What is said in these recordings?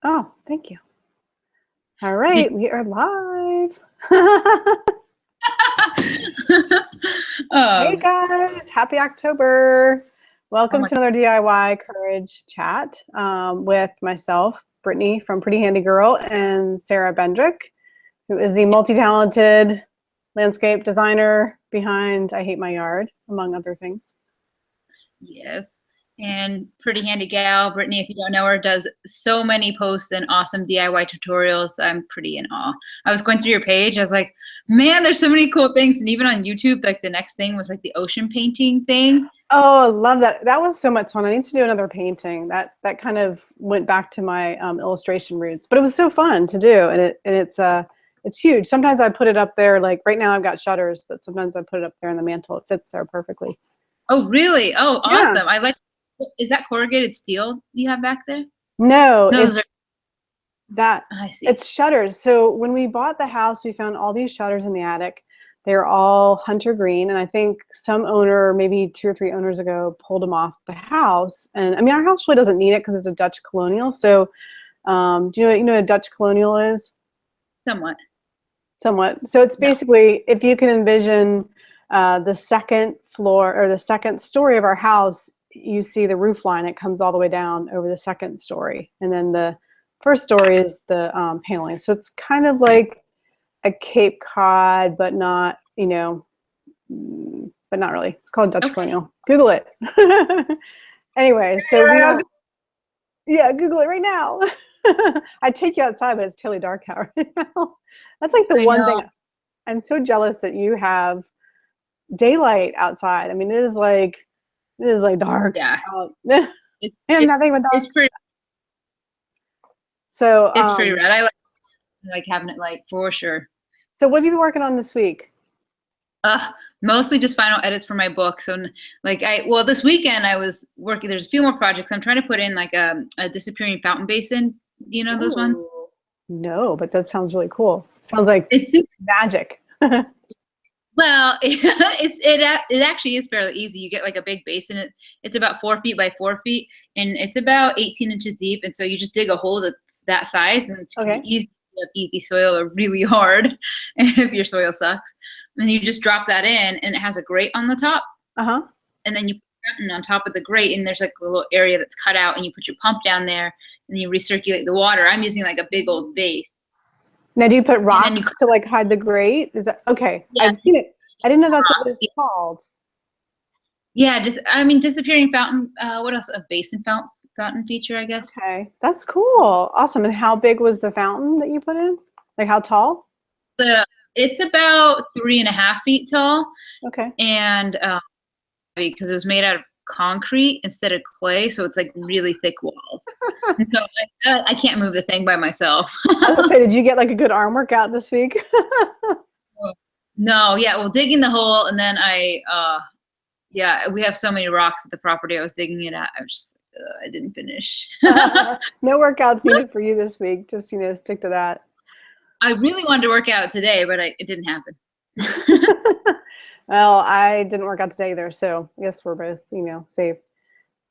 Oh, thank you. All right, we are live. Hey Oh, guys, happy October. oh Welcome my, to another DIY Courage chat with myself, Brittany from Pretty Handy Girl, and Sarah Bendrick, who is the multi-talented landscape designer behind I Hate My Yard, among other things. yes. And pretty handy gal, Brittany, if you don't know her, does so many posts and awesome DIY tutorials. I'm pretty in awe. I was going through your page. I was like, man, there's so many cool things. And even on YouTube, like the next thing was like the ocean painting thing. Oh, I love that. That was so much fun. I need to do another painting. That kind of went back to my illustration roots, but it was so fun to do, and it's huge. Sometimes I put it up there. Like right now, I've got shutters, but sometimes I put it up there on the mantle. It fits there perfectly. Oh, really? Oh, Yeah. awesome. I like, is that corrugated steel you have back there? No, No, those are, it's that I see. it's shutters. So when we bought the house, we found all these shutters in the attic. They're all hunter green, and I think some owner, maybe 2 or 3 owners ago, pulled them off the house. And I mean, our house really doesn't need it because it's a Dutch colonial. So, do you know what a Dutch colonial is? Somewhat. Somewhat. So it's No. basically, if you can envision the second floor or the second story of our house, you see the roof line. It comes all the way down over the second story, and then the first story is the paneling. So it's kind of like a Cape Cod, but not, but not really. It's called Dutch Okay. colonial. Google it. Anyway, so we don't. Yeah, Google it right now. I'd take you outside, but it's totally dark out right now. That's like the I one know. thing. I'm so jealous that you have daylight outside. I mean, it is like dark Yeah. out. It, And it, nothing but dark. it's pretty, So, it's pretty rad. I like having it light for sure. so what have you been working on this week? Uh, Mostly just final edits for my book. So well, this weekend I was working, there's a few more projects. I'm trying to put in like a disappearing fountain basin. You know those ones? Ooh. No, but that sounds really cool. Sounds like It's magic. well, it actually is fairly easy. You get like a big basin. It's about 4 feet by 4 feet, and it's about 18 inches deep. And so you just dig a hole that's that size, and it can be Okay. easy. You have easy soil or really hard if your soil sucks. And you just drop that in, and it has a grate on the top. Uh-huh. And then you put your fountain on top of the grate, and there's like a little area that's cut out, and you put your pump down there, and you recirculate the water. I'm using like a big old vase. Now, do you put And then you rocks to like hide the grate? Is that okay? yeah, I've seen it. I didn't know that's what rocks. it's called. Yeah, just I mean disappearing fountain. What else? A basin fountain feature, I guess. Okay, that's cool. Awesome. And how big was the fountain that you put in? Like how tall? The It's about 3.5 feet tall, Okay. and because it was made out of concrete instead of clay, so it's like really thick walls. And so I can't move the thing by myself. I was gonna say, did you get like a good arm workout this week? No, yeah, well, digging the hole, and then yeah, we have so many rocks at the property. I was digging it out. I was just, I didn't finish. No workouts needed for you this week. Just, stick to that. I really wanted to work out today, but it didn't happen. Well, I didn't work out today either, so I guess we're both, safe.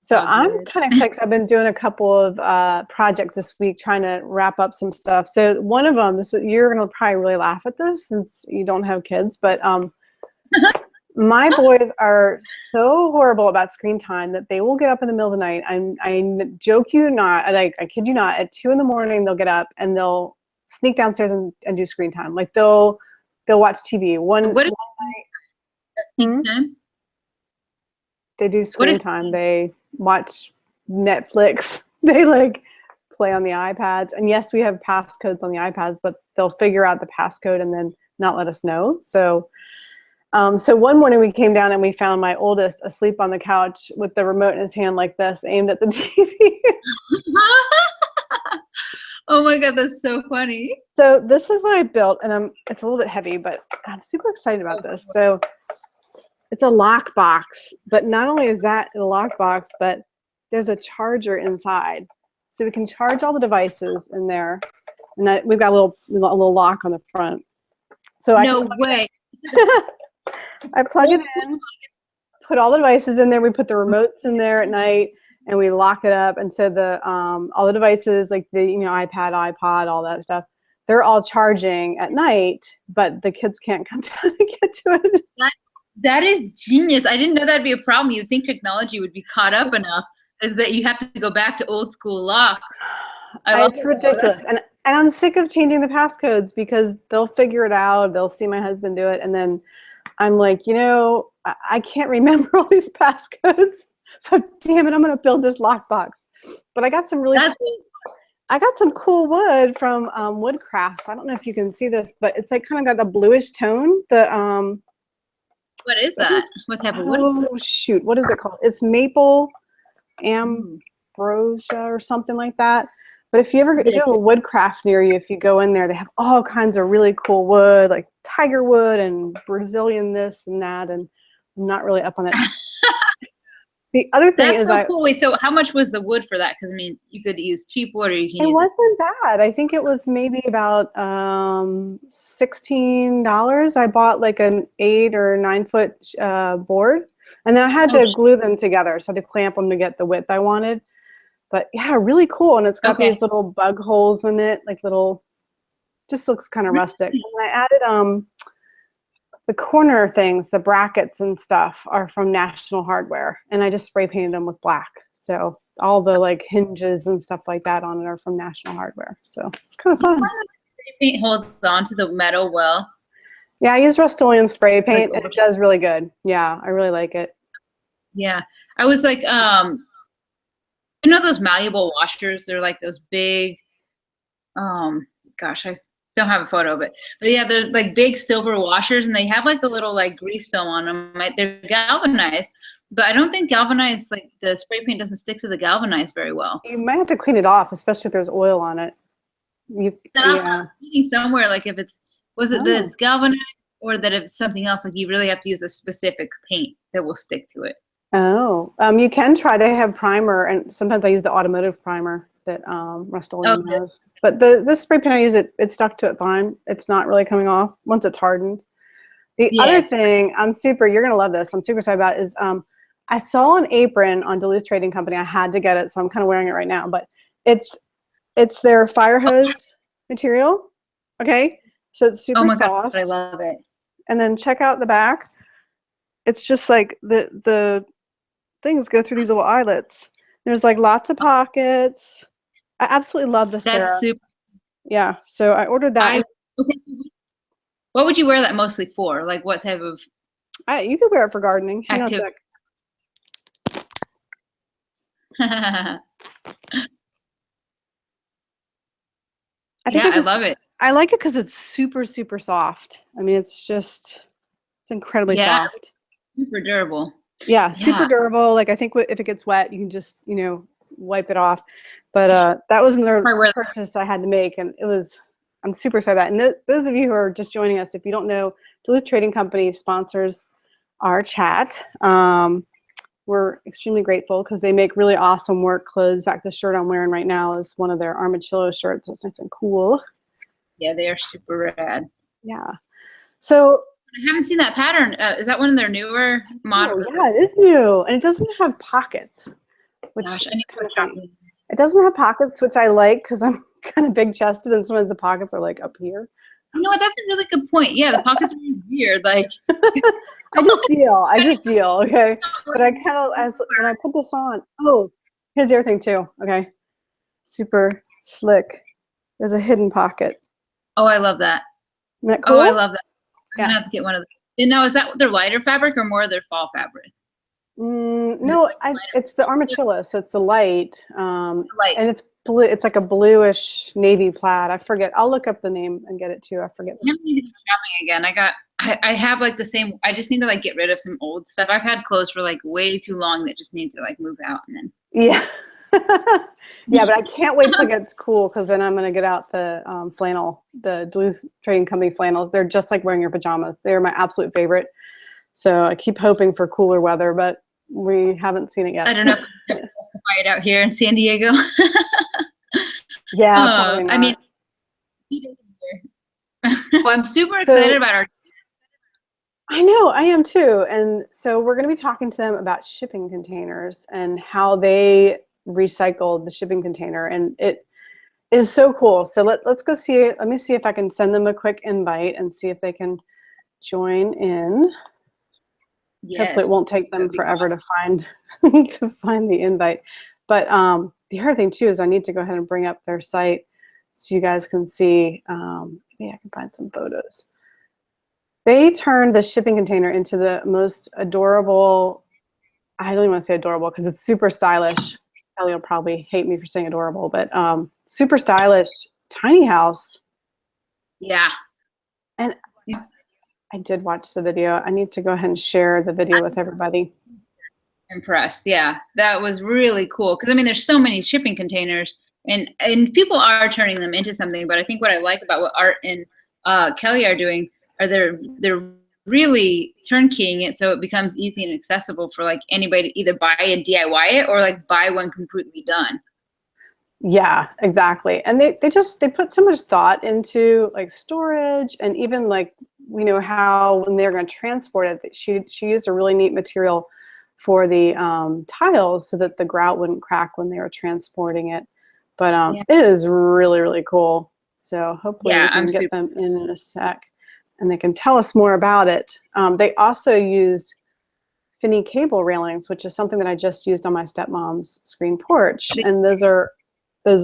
So Oh, I'm good. kind of excited 'cause I've been doing a couple of projects this week, trying to wrap up some stuff. So one of them, you're going to probably really laugh at this since you don't have kids, but my boys are so horrible about screen time that they will get up in the middle of the night. I joke you not, I kid you not, at 2 a.m. they'll get up and they'll sneak downstairs and do screen time. Like they'll watch TV. What is Hmm? time? They do What screen is time. They watch Netflix. They like play on the iPads. And yes, we have passcodes on the iPads, but they'll figure out the passcode and then not let us know. So so one morning we came down and we found my oldest asleep on the couch with the remote in his hand like this, aimed at the TV. Oh my God, that's so funny. So this is what I built, and it's a little bit heavy, but I'm super excited about this. So it's a lock box, but not only is that a lock box, but there's a charger inside. So we can charge all the devices in there. And we've got a little lock on the front. So No way. I plug it in, put all the devices in there. We put the remotes in there at night, and we lock it up. And so the all the devices, like the iPad, iPod, all that stuff, they're all charging at night, but the kids can't come down and get to it. That is genius. I didn't know that'd be a problem. You'd think technology would be caught up enough is that you have to go back to old school locks. It's ridiculous. And I'm sick of changing the passcodes because they'll figure it out. They'll see my husband do it. And then I'm like, I can't remember all these passcodes. So damn it, I'm going to build this lockbox. But I got some cool wood from Woodcrafts. I don't know if you can see this, but it's like kind of got the bluish tone. What is that? What type of wood? Oh shoot, what is it called? It's maple ambrosia or something like that. But if you have a Woodcraft near you, if you go in there, they have all kinds of really cool wood, like tiger wood and Brazilian this and that, and I'm not really up on it. The other thing is cool. Wait, so how much was the wood for that? Because I mean, you could use cheap wood, or you can. It wasn't bad. I think it was maybe about $16. I bought like an 8 or 9 foot board, and then I had to glue them together, so I had to clamp them to get the width I wanted. But yeah, really cool, and it's got these little bug holes in it, like little. Just looks kind of rustic. And I added the corner things, the brackets and stuff are from National Hardware, and I just spray painted them with black. So all the like hinges and stuff like that on it are from National Hardware. So it's kind of fun. Spray paint holds on to the metal well. Yeah, I use Rust-Oleum spray paint, and it does really good. Yeah, I really like it. Yeah, I was like, those malleable washers? They're like those big. Gosh, I don't have a photo of it, but yeah, they're like big silver washers, and they have like a little like grease film on them. They're galvanized, but I don't think galvanized, like the spray paint doesn't stick to the galvanized very well. You might have to clean it off, especially if there's oil on it. I'm reading somewhere like if that it's galvanized, or that if it's something else, like you really have to use a specific paint that will stick to it. Oh, you can try. They have primer, and sometimes I use the automotive primer that Rust-Oleum has. But this spray paint I use, it stuck to it fine. It's not really coming off once it's hardened. The other thing you're gonna love this, I'm super excited about is I saw an apron on Duluth Trading Company. I had to get it, so I'm kind of wearing it right now. But it's their fire hose material. Okay, so it's super soft. God, I love it. And then check out the back. It's just like the things go through these little eyelets. There's like lots of pockets. I absolutely love this. That's super. Yeah, so I ordered that. What would you wear that mostly for? Like what type of? You could wear it for gardening. Hang on a sec. I love it. I like it because it's super, super soft. I mean, it's incredibly soft. Super durable. Yeah, super durable. Like I think if it gets wet, you can just wipe it off. But that was another purchase I had to make, and I'm super excited about it. And those of you who are just joining us, if you don't know, Duluth Trading Company sponsors our chat. We're extremely grateful because they make really awesome work clothes. In fact, the shirt I'm wearing right now is one of their Armadillo shirts. It's nice and cool. Yeah, they are super rad. Yeah. So I haven't seen that pattern. Is that one of their newer models? Oh, yeah, it is new, and it doesn't have pockets. Which Gosh, I need to kind of it doesn't have pockets, which I like because I'm kind of big chested, and sometimes the pockets are like up here. You know what? That's a really good point. Yeah, the pockets are really weird. Like I just deal. Okay, but I kind of when I put this on. Oh, here's the other thing too. Okay, super slick. There's a hidden pocket. Oh, I love that. Isn't that cool? Oh, I love that. I'm gonna have to get one of those. Now, is that their lighter fabric or more of their fall fabric? No, it's the Armadillo, so it's the light. Light. And it's blue. It's like a bluish navy plaid. I forget. I'll look up the name and get it too. I forget. I need to go shopping again. I have like the same. I just need to like get rid of some old stuff. I've had clothes for like way too long that just need to like move out and then. Yeah. Yeah, but I can't wait till it gets cool because then I'm gonna get out the flannel, the Duluth Trading Company flannels. They're just like wearing your pajamas. They're my absolute favorite. So I keep hoping for cooler weather, but we haven't seen it yet. I don't know if I can justify it out here in San Diego. Yeah, I mean, well, I'm super excited about our. I know, I am too. And so we're going to be talking to them about shipping containers and how they recycled the shipping container. And it is so cool. So let's go see. Let me see if I can send them a quick invite and see if they can join in. Yes. Hopefully it won't take them forever to find to find the invite. But the other thing too is I need to go ahead and bring up their site so you guys can see. Maybe I can find some photos. They turned the shipping container into the most adorable, I don't even want to say adorable because it's super stylish. Kelly will probably hate me for saying adorable, but super stylish tiny house. Yeah. And I did watch the video. I need to go ahead and share the video with everybody. Impressed. Yeah, that was really cool. Because I mean, there's so many shipping containers, and people are turning them into something. But I think what I like about what Art and Kelly are doing are they're really turnkeying it so it becomes easy and accessible for like anybody to either buy and DIY it or like buy one completely done. Yeah, exactly. And they put so much thought into like storage and even like, you know, how when they're going to transport it, she used a really neat material for the tiles so that the grout wouldn't crack when they were transporting it. But it is really, really cool. So hopefully we can get them in a sec and they can tell us more about it. They also used Finney cable railings, which is something that I just used on my stepmom's screen porch. And those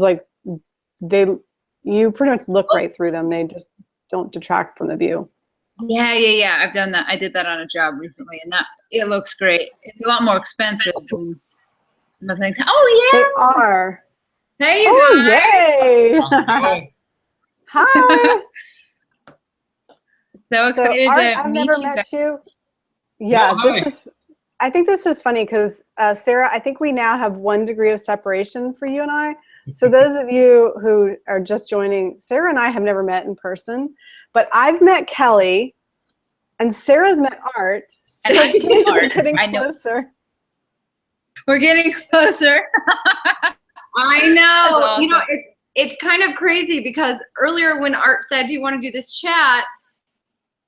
like, you pretty much look right through them. They just don't detract from the view. Yeah. I've done that. I did that on a job recently, and it looks great. It's a lot more expensive than things. Oh yeah, they are. Hey, you guys. Yay! Hi. So excited Art, to I've meet never you met you. Yeah, I think this is funny because Sarah, I think we now have 1 degree of separation for you and I. So those of you who are just joining, Sarah and I have never met in person, but I've met Kelly, and Sarah's met Art. So we're getting closer. We're getting closer. I know. Awesome. You know, it's kind of crazy because earlier when Art said, "Do you want to do this chat?"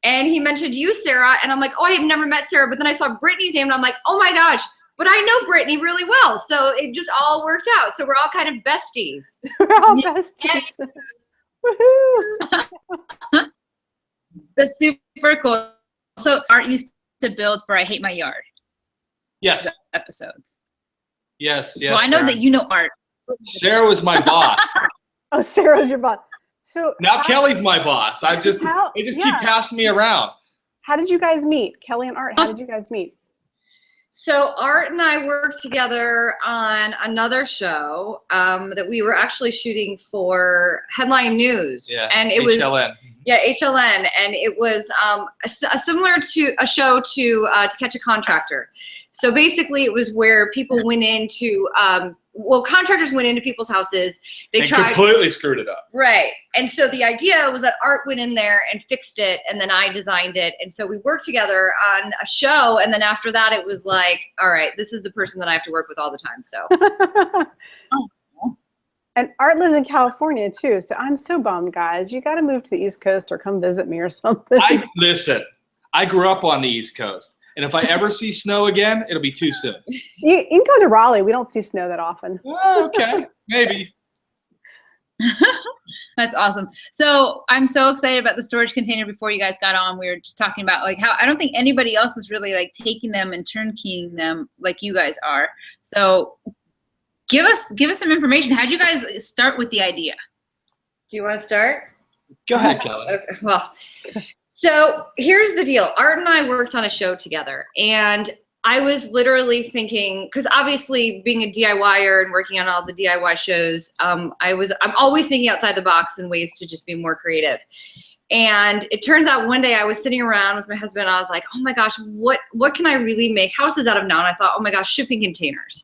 and he mentioned you, Sarah, and I'm like, "Oh, I've never met Sarah," but then I saw Brittany's name, and I'm like, "Oh my gosh." But I know Brittany really well, so it just all worked out. So we're all kind of besties. We're all besties. Woohoo! That's super cool. So Art used to build for I Hate My Yard. Yes. Episodes. Yes. Well, I know that you know Art. Sarah was my boss. Oh, Sarah's your boss. So now Kelly's my boss. They just keep passing me around. How did you guys meet? Kelly and Art, how did you guys meet? So Art and I worked together on another show that we were actually shooting for Headline News. Yeah, and it HLN. HLN, and it was similar to a show to Catch a Contractor. So basically it was where people went into, contractors went into people's houses. They completely screwed it up. Right. And so the idea was that Art went in there and fixed it, and then I designed it. And so we worked together on a show, and then after that it was like, all right, this is the person that I have to work with all the time. So. And Art lives in California too, so I'm so bummed, guys. You got to move to the East Coast or come visit me or something. Listen, I grew up on the East Coast, and if I ever see snow again, it'll be too soon. You can go to Raleigh. We don't see snow that often. Oh, okay, maybe. That's awesome. So I'm so excited about the storage container. Before you guys got on, we were just talking about like how I don't think anybody else is really like taking them and turnkeying them like you guys are. So give us some information. How'd you guys start with the idea? Do you want to start? Go ahead, Kelly. Okay, well, so here's the deal. Art and I worked on a show together, and I was literally thinking, because obviously being a DIYer and working on all the DIY shows, I'm always thinking outside the box and ways to just be more creative. And it turns out one day I was sitting around with my husband, and I was like, oh my gosh, what can I really make houses out of now? And I thought, oh my gosh, shipping containers.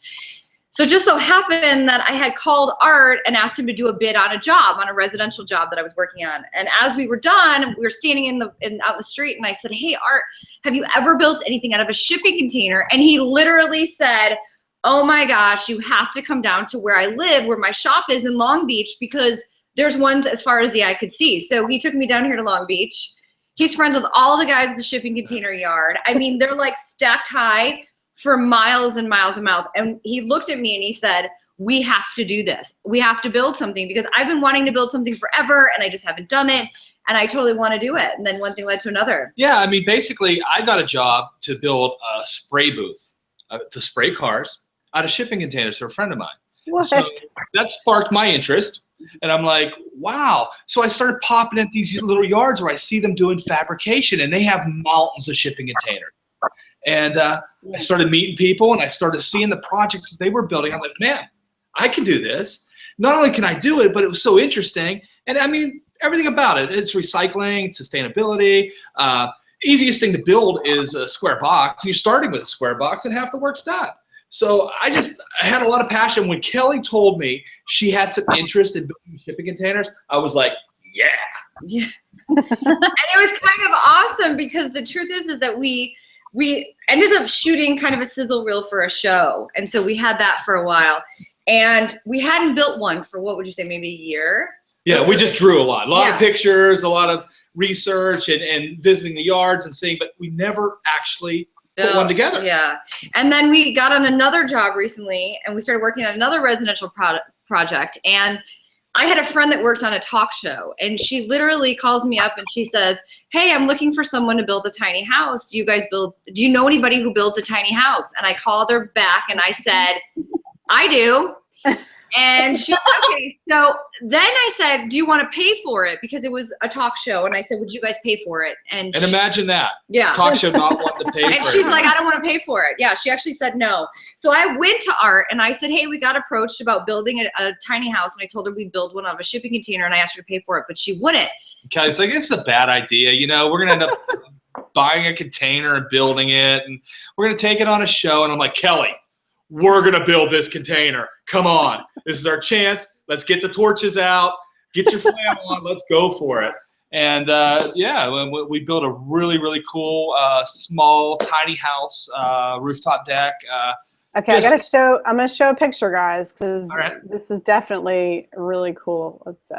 So it just so happened that I had called Art and asked him to do a bid on a residential job that I was working on. And as we were done, we were standing out in the street, and I said, hey, Art, have you ever built anything out of a shipping container? And he literally said, oh my gosh, you have to come down to where I live, where my shop is in Long Beach, because there's ones as far as the eye could see. So he took me down here to Long Beach, He's friends with all the guys at the shipping container yard. I mean, they're like stacked high for miles and miles and miles. And he looked at me and he said, we have to do this. We have to build something because I've been wanting to build something forever and I just haven't done it. And I totally want to do it. And then one thing led to another. Yeah, I mean, basically, I got a job to build a spray booth to spray cars out of shipping containers for a friend of mine. What? So that sparked my interest. And I'm like, wow. So I started popping at these little yards where I see them doing fabrication, and they have mountains of shipping containers. And I started meeting people, and I started seeing the projects that they were building. I'm like, man, I can do this. Not only can I do it, but it was so interesting. And I mean, everything about it. It's recycling, sustainability. Easiest thing to build is a square box. You're starting with a square box, and half the work's done. So I had a lot of passion. When Kelly told me she had some interest in building shipping containers, I was like, yeah. Yeah. And it was kind of awesome because the truth is that we ended up shooting kind of a sizzle reel for a show. And so we had that for a while. And we hadn't built one for, what would you say, maybe a year? Yeah, we just drew a lot of pictures, a lot of research and visiting the yards and seeing, but we never actually put one together. Yeah. And then we got on another job recently and we started working on another residential project. And I had a friend that worked on a talk show, and she literally calls me up and she says, hey, I'm looking for someone to build a tiny house. Do you know anybody who builds a tiny house? And I called her back and I said, I do. And she said, okay. So then I said, do you want to pay for it? Because it was a talk show. And I said, would you guys pay for it? And imagine that. Yeah. Talk show not wanting to pay for it. And she's like, I don't want to pay for it. Yeah, she actually said no. So I went to Art and I said, hey, we got approached about building a tiny house. And I told her we'd build one out of a shipping container, and I asked her to pay for it, but she wouldn't. Kelly's like, this is a bad idea. You know, we're going to end up buying a container and building it, and we're going to take it on a show. And I'm like, Kelly, we're going to build this container. Come on. This is our chance. Let's get the torches out. Get your flam on. Let's go for it. And, yeah, we built a really, really cool, small, tiny house, rooftop deck. Okay, I'm going to show a picture, guys, because right. This is definitely really cool. Let's.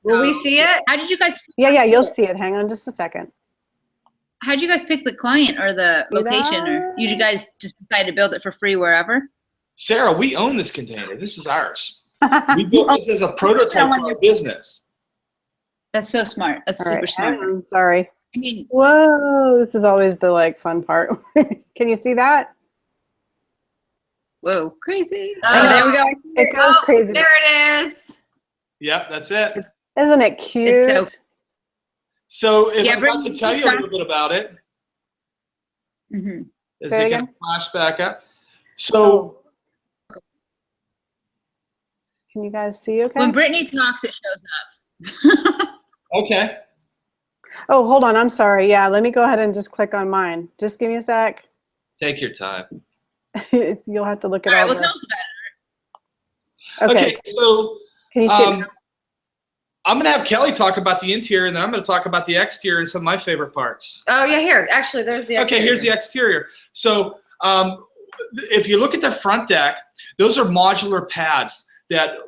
Will we see it? How did you guys? Yeah, you'll see it. Hang on just a second. How did you guys pick the client or the location, or you guys just decided to build it for free wherever? Sarah, we own this container. This is ours. We built this as a prototype for our business. That's so smart. That's super smart. I'm sorry. I mean, whoa, this is always the fun part. Can you see that? Whoa, crazy. Oh, there we go. It goes crazy. There it is. Yep, that's it. Isn't it cute? It's so if I could tell you a little bit about it. Mm-hmm. Is it going to flash back up? So. Can you guys see okay? When Brittany talks, it shows up. Okay. Oh, hold on. I'm sorry. Yeah, let me go ahead and just click on mine. Just give me a sec. Take your time. You'll have to look at all all right, the... well, tell us about it. Okay, so can you see it? I'm going to have Kelly talk about the interior, and then I'm going to talk about the exterior and some of my favorite parts. Oh, yeah, here. Actually, there's the exterior. Okay, here's the exterior. So if you look at the front deck, those are modular pads. That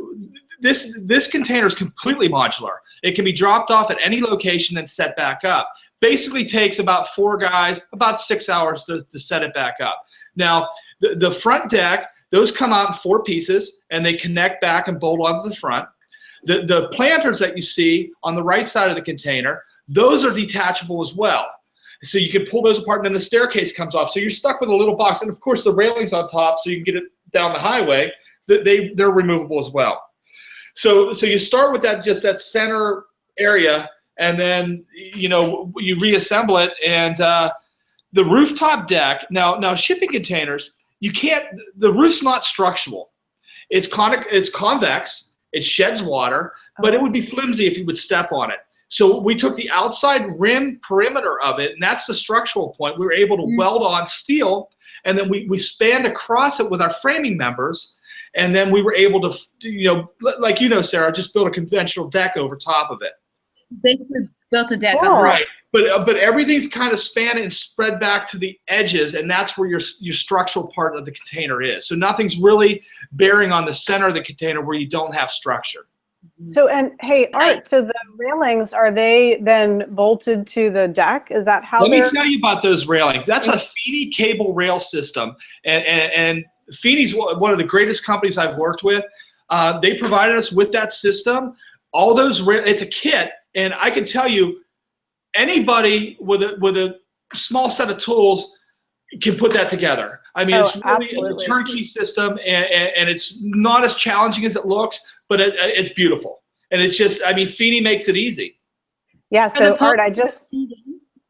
this container is completely modular. It can be dropped off at any location and set back up. Basically takes about 4 guys, about 6 hours to set it back up. Now, the front deck, those come out in 4 pieces, and they connect back and bolt onto the front. The planters that you see on the right side of the container, those are detachable as well. So you can pull those apart, and then the staircase comes off. So you're stuck with a little box. And, of course, the railing's on top so you can get it down the highway. They're removable as well. So you start with that center area, and then you reassemble it. And the rooftop deck. Now shipping containers, you can't. The roof's not structural. It's convex. It sheds water, but it would be flimsy if you would step on it. So we took the outside rim perimeter of it, and that's the structural point. We were able to weld on steel, and then we spanned across it with our framing members. And then we were able to, like Sarah, just build a conventional deck over top of it. Basically built a deck. Right. But everything's kind of spanned and spread back to the edges, and that's where your structural part of the container is. So nothing's really bearing on the center of the container where you don't have structure. So, and hey, Art, so the railings, are they then bolted to the deck? Is that how Let me they're? tell you about those railings. That's a Feeney cable rail system. And Feeney's one of the greatest companies I've worked with. They provided us with that system. All those, it's a kit. And I can tell you, anybody with a small set of tools can put that together. I mean, it's a turnkey system, and it's not as challenging as it looks, but it's beautiful. And it's just, I mean, Feeney makes it easy. Yeah, so Art, I just...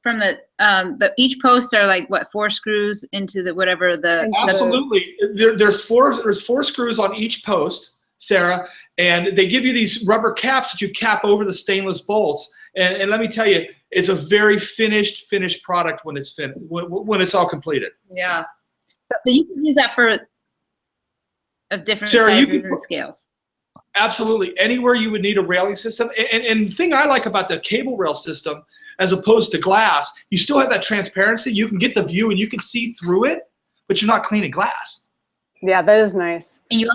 From the each post are like, what, 4 screws into the whatever the... Absolutely. There's four screws on each post, Sarah, and they give you these rubber caps that you cap over the stainless bolts. And let me tell you, it's a very finished product when it's when it's all completed. Yeah. So you can use that for of different sizes and scales. Absolutely. Anywhere you would need a railing system. And the thing I like about the cable rail system, as opposed to glass, you still have that transparency. You can get the view and you can see through it, but you're not cleaning glass. Yeah, that is nice. And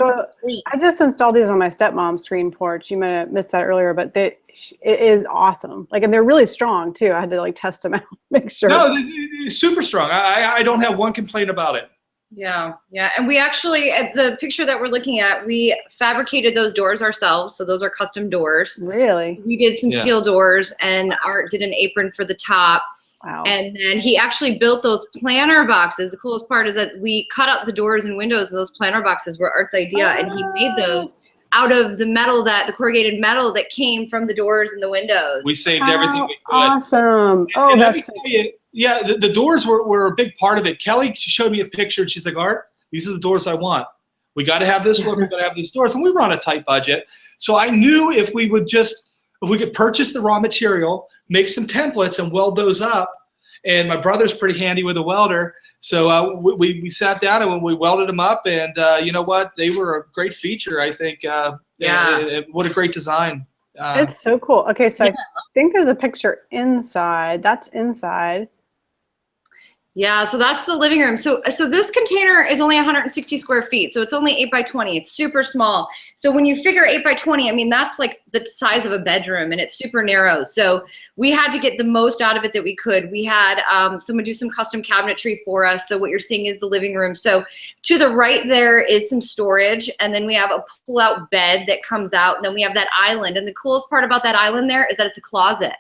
I just installed these on my stepmom's screen porch. You might have missed that earlier, but it is awesome. Like, and they're really strong too. I had to like test them out, make sure. No, they're super strong. I don't have one complaint about it. Yeah, yeah. And we actually, at the picture that we're looking at, we fabricated those doors ourselves. So those are custom doors. Really? We did some steel doors, and Art did an apron for the top. Wow. And then he actually built those planter boxes. The coolest part is that we cut out the doors and windows, and those planter boxes were Art's idea. And he made those out of the metal, the corrugated metal that came from the doors and the windows. We saved everything we could. Awesome. Oh, and that's... Yeah, the doors were a big part of it. Kelly showed me a picture, and she's like, Art, these are the doors I want. We got to have this look. We got to have these doors. And we were on a tight budget. So I knew if we could purchase the raw material, make some templates, and weld those up. And my brother's pretty handy with a welder. So we sat down and we welded them up. And you know what? They were a great feature, I think. What a great design. It's so cool. Okay, so I think there's a picture inside. That's inside. Yeah, so that's the living room. So this container is only 160 square feet. So it's only 8 by 20. It's super small. So when you figure 8 by 20, I mean, that's like the size of a bedroom, and it's super narrow. So we had to get the most out of it that we could. We had someone do some custom cabinetry for us. So what you're seeing is the living room. So to the right there is some storage, and then we have a pull-out bed that comes out, and then we have that island. And the coolest part about that island there is that it's a closet.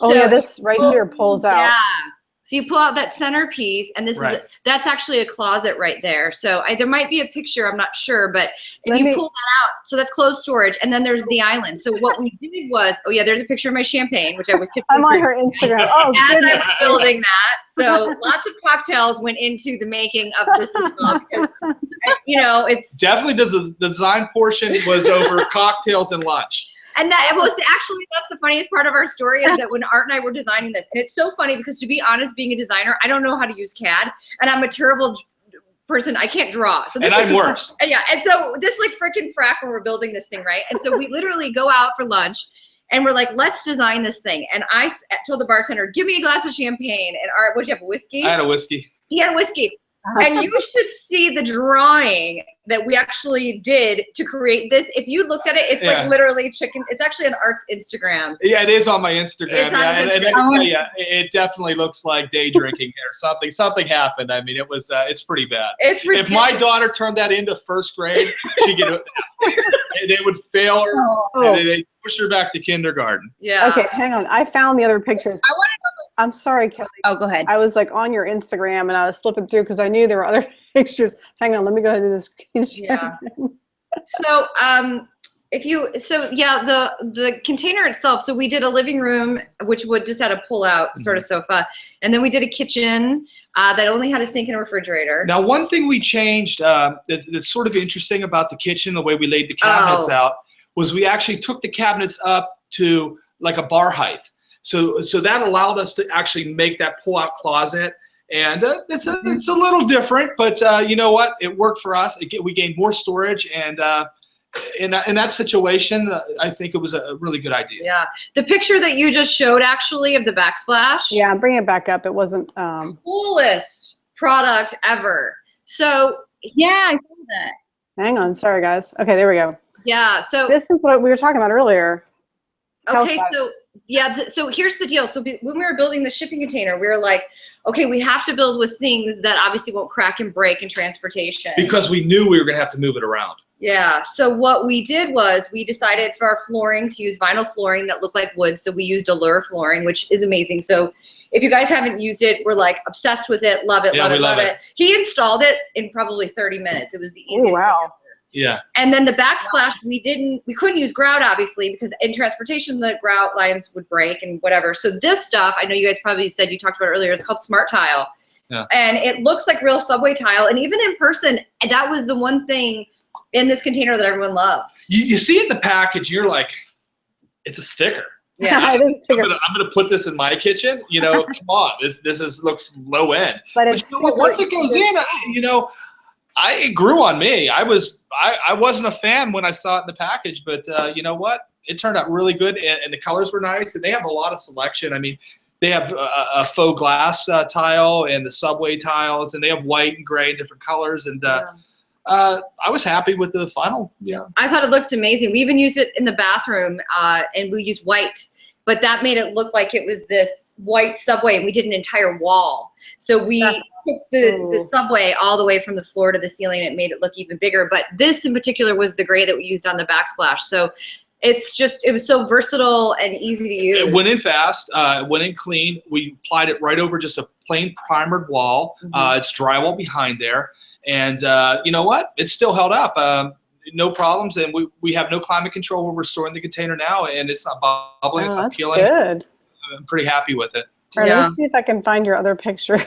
Oh, yeah, this right here pulls out. Yeah. So you pull out that centerpiece, and that's actually a closet right there. So there might be a picture, I'm not sure, but if you pull that out, so that's closed storage, and then there's the island. So what we did was, there's a picture of my champagne, which I was I'm on her Instagram. Oh, as I was building that. So lots of cocktails went into the making of this as well, because, it's definitely the design portion was over cocktails and lunch. And that was actually, that's the funniest part of our story, is that when Art and I were designing this, and it's so funny because, to be honest, being a designer, I don't know how to use CAD, and I'm a terrible person. I can't draw. So this I'm worse. Yeah, and so this like freaking frack when we're building this thing, right? And so we literally go out for lunch, and we're like, let's design this thing. And I told the bartender, give me a glass of champagne. And Art, what'd you have, a whiskey? I had a whiskey. He had a whiskey. And you should see the drawing that we actually did to create this. If you looked at it, it's like literally chicken. It's actually on Art's Instagram. Yeah, it is on my Instagram. It's on his Instagram. And it definitely looks like day drinking or something. Something happened. I mean, it was. It's pretty bad. It's ridiculous. If my daughter turned that into first grade, she'd get they would fail her. And they'd push her back to kindergarten. Yeah. Okay, hang on. I found the other pictures. I'm sorry, Kelly. Oh, go ahead. I was like on your Instagram, and I was flipping through because I knew there were other pictures. Hang on, let me go ahead and do this screen share. Yeah. So the container itself. So we did a living room, which just had a pull-out sort of sofa, and then we did a kitchen that only had a sink and a refrigerator. Now, one thing we changed that's sort of interesting about the kitchen, the way we laid the cabinets out, was we actually took the cabinets up to like a bar height. So that allowed us to actually make that pull-out closet, and it's a little different, but you know what? It worked for us. We gained more storage, and in that situation, I think it was a really good idea. Yeah, the picture that you just showed actually of the backsplash. Yeah, bring it back up. It wasn't coolest product ever. So yeah, I saw that. Hang on, sorry guys. Okay, there we go. Yeah. So This is what we were talking about earlier. Tell us okay, about it. so yeah, so here's the deal. So when we were building the shipping container, we were like, okay, we have to build with things that obviously won't crack and break in transportation. Because we knew we were going to have to move it around. Yeah, so what we did was we decided for our flooring to use vinyl flooring that looked like wood. So we used Allure flooring, which is amazing. So if you guys haven't used it, we're like obsessed with it, love it, Yeah, love it. He installed it in probably 30 minutes. It was the easiest Oh, wow. thing ever. Yeah. And then the backsplash, we couldn't use grout obviously because in transportation the grout lines would break and whatever. So this stuff, I know you guys probably said you talked about earlier, it's called Smart Tile. Yeah. And it looks like real subway tile. And even in person, that was the one thing in this container that everyone loved. You see it in the package, you're like, it's a sticker. Yeah. It is I'm gonna put this in my kitchen. You know, come on, this looks low end. But But it's you know what, once it goes in, it grew on me. I wasn't a fan when I saw it in the package, but you know what? It turned out really good, and the colors were nice, and they have a lot of selection. I mean, they have a faux glass tile and the subway tiles, and they have white and gray and different colors, and I was happy with the final. Yeah, I thought it looked amazing. We even used it in the bathroom, and we used white, but that made it look like it was this white subway, and we did an entire wall. So we took the subway all the way from the floor to the ceiling, and it made it look even bigger. But this in particular was the gray that we used on the backsplash. So it was so versatile and easy to use. it went in fast, went in clean. We applied it right over just a plain primered wall. It's drywall behind there, and you know what? It still held up. No problems, and we have no climate control where we're storing the container now, and it's not bubbling, it's not that's peeling. good. I'm pretty happy with it. All right, Yeah. let me see if I can find your other pictures.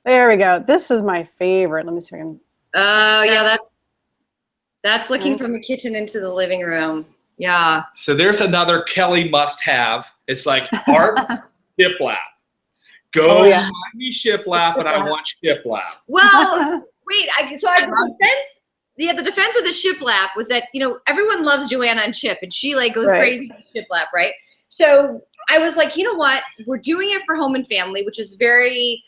There we go. This is my favorite. Let me see if I can. Oh yeah, that's looking from the kitchen into the living room. Yeah. So there's another Kelly must-have. It's like art shiplap. Go find me shiplap, and I want shiplap. Well, wait. The defense of the shiplap was that everyone loves Joanna and Chip, and she goes crazy for shiplap, right? So I was like, you know what? We're doing it for home and family, which is very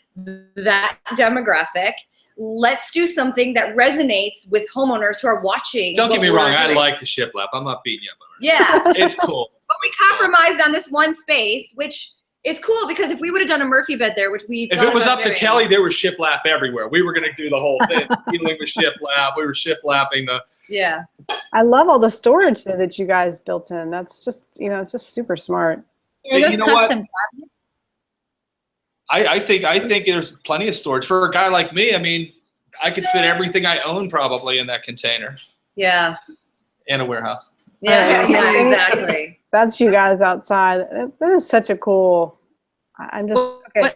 that demographic. Let's do something that resonates with homeowners who are watching. Don't get me wrong. I like the shiplap. I'm not beating you up over it. Yeah. It's cool. But we compromised on this one space, which is cool because if we would have done a Murphy bed there, which we if it was up to Kelly, there was shiplap everywhere. We were going to do the whole thing. Dealing with shiplap. We were shiplapping the. Yeah. I love all the storage that you guys built in. That's just, it's just super smart. Are those You know custom what? cabinets? I think there's plenty of storage for a guy like me. I mean, I could fit everything I own probably in that container. Yeah. In a warehouse. Yeah, exactly. That's you guys outside. That is such a cool. I'm just okay.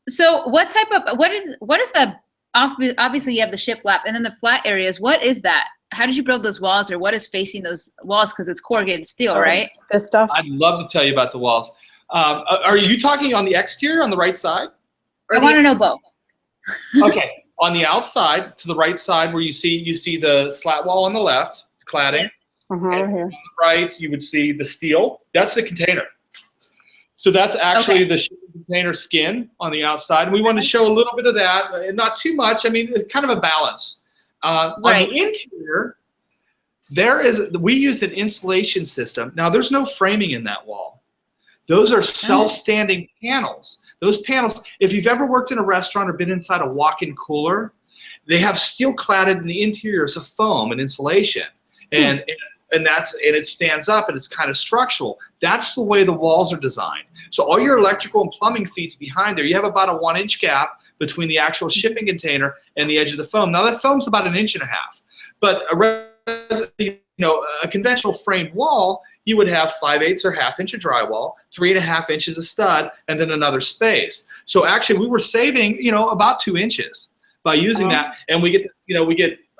So what is the obviously you have the shiplap and then the flat areas. What is that? How did you build those walls, or what is facing those walls? Because it's corrugated steel, right? This stuff. I'd love to tell you about the walls. Are you talking on the exterior, on the right side? I want to know both. Okay, on the outside, to the right side, where you see the slat wall on the left, cladding. And Here. on the right, you would see the steel. That's the container. So that's actually the shipping container skin on the outside. And we want to show a little bit of that, not too much. I mean, it's kind of a balance. On the interior, we used an insulation system. Now, there's no framing in that wall. Those are self-standing panels. Those panels, if you've ever worked in a restaurant or been inside a walk-in cooler, they have steel cladded in the interiors of foam and insulation. And it stands up and it's kind of structural. That's the way the walls are designed. So all your electrical and plumbing feeds behind there, you have about a 1-inch gap between the actual shipping container and the edge of the foam. Now that foam's about 1.5 inches. But a conventional framed wall, you would have 5/8 or 1/2 inch of drywall, 3.5 inches of stud, and then another space. So actually we were saving, about 2 inches by using that. And we get,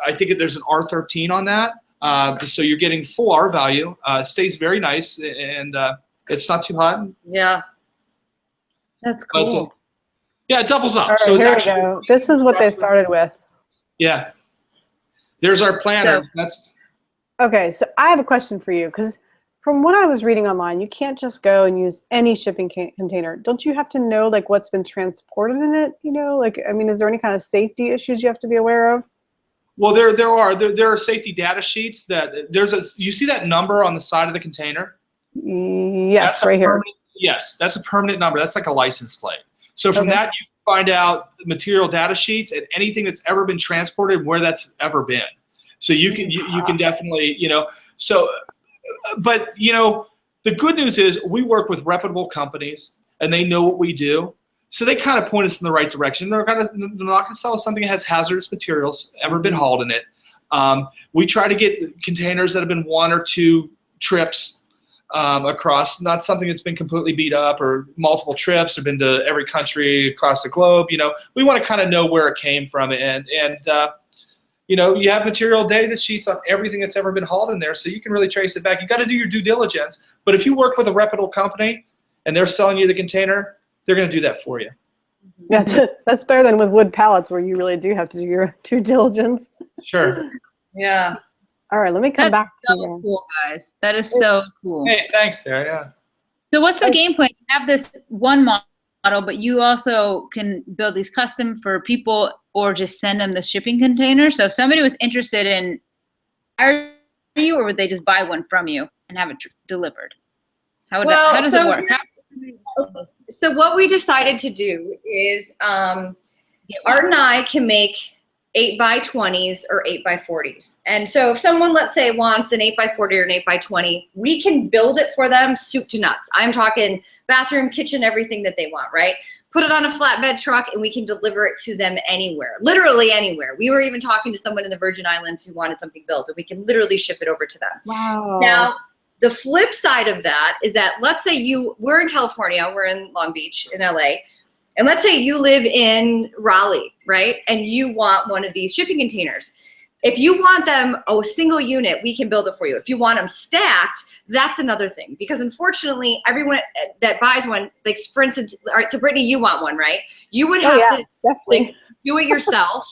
I think there's an R13 on that. So you're getting full R value. It stays very nice, and it's not too hot. Yeah. That's cool. Yeah, it doubles up. All right, So it's here actually, we go. This is what they started with. Yeah. There's our planner. Okay, so I have a question for you, because from what I was reading online, you can't just go and use any shipping container. Don't you have to know what's been transported in it? Is there any kind of safety issues you have to be aware of? Well, there are safety data sheets that you see that number on the side of the container? Yes, right here. Yes, that's a permanent number. That's like a license plate. So from that, you can find out material data sheets and anything that's ever been transported, where that's ever been. So you can definitely, so, but the good news is we work with reputable companies and they know what we do. So they kind of point us in the right direction. They're not going to sell us something that has hazardous materials ever been hauled in it. We try to get containers that have been 1 or 2 trips across, not something that's been completely beat up or multiple trips or been to every country across the globe. We want to kind of know where it came from, and you have material data sheets on everything that's ever been hauled in there, so you can really trace it back. You got to do your due diligence, but if you work with a reputable company and they're selling you the container, they're going to do that for you. That's better than with wood pallets where you really do have to do your due diligence. Sure. Yeah. All right, let me come back to so cool, guys. That is so cool. Hey, thanks, Sarah. Yeah. So what's the game plan? You have this one model, but you also can build these custom for people or just send them the shipping container. So if somebody was interested in hire you, or would they just buy one from you and have it delivered? How does it work? So what we decided to do is Art and I can make 8x20s or 8x40s. And so if someone, let's say, wants an 8x40 or an 8x20, we can build it for them soup to nuts. I'm talking bathroom, kitchen, everything that they want, right? Put it on a flatbed truck and we can deliver it to them anywhere, literally anywhere. We were even talking to someone in the Virgin Islands who wanted something built, and we can literally ship it over to them. Wow. Now, the flip side of that is that, let's say we're in California, we're in Long Beach, in LA, and let's say you live in Raleigh, right? And you want one of these shipping containers. If you want them a single unit, we can build it for you. If you want them stacked, that's another thing. Because unfortunately, everyone that buys one, like for instance, all right, so Brittany, you want one, right? You would have to do it yourself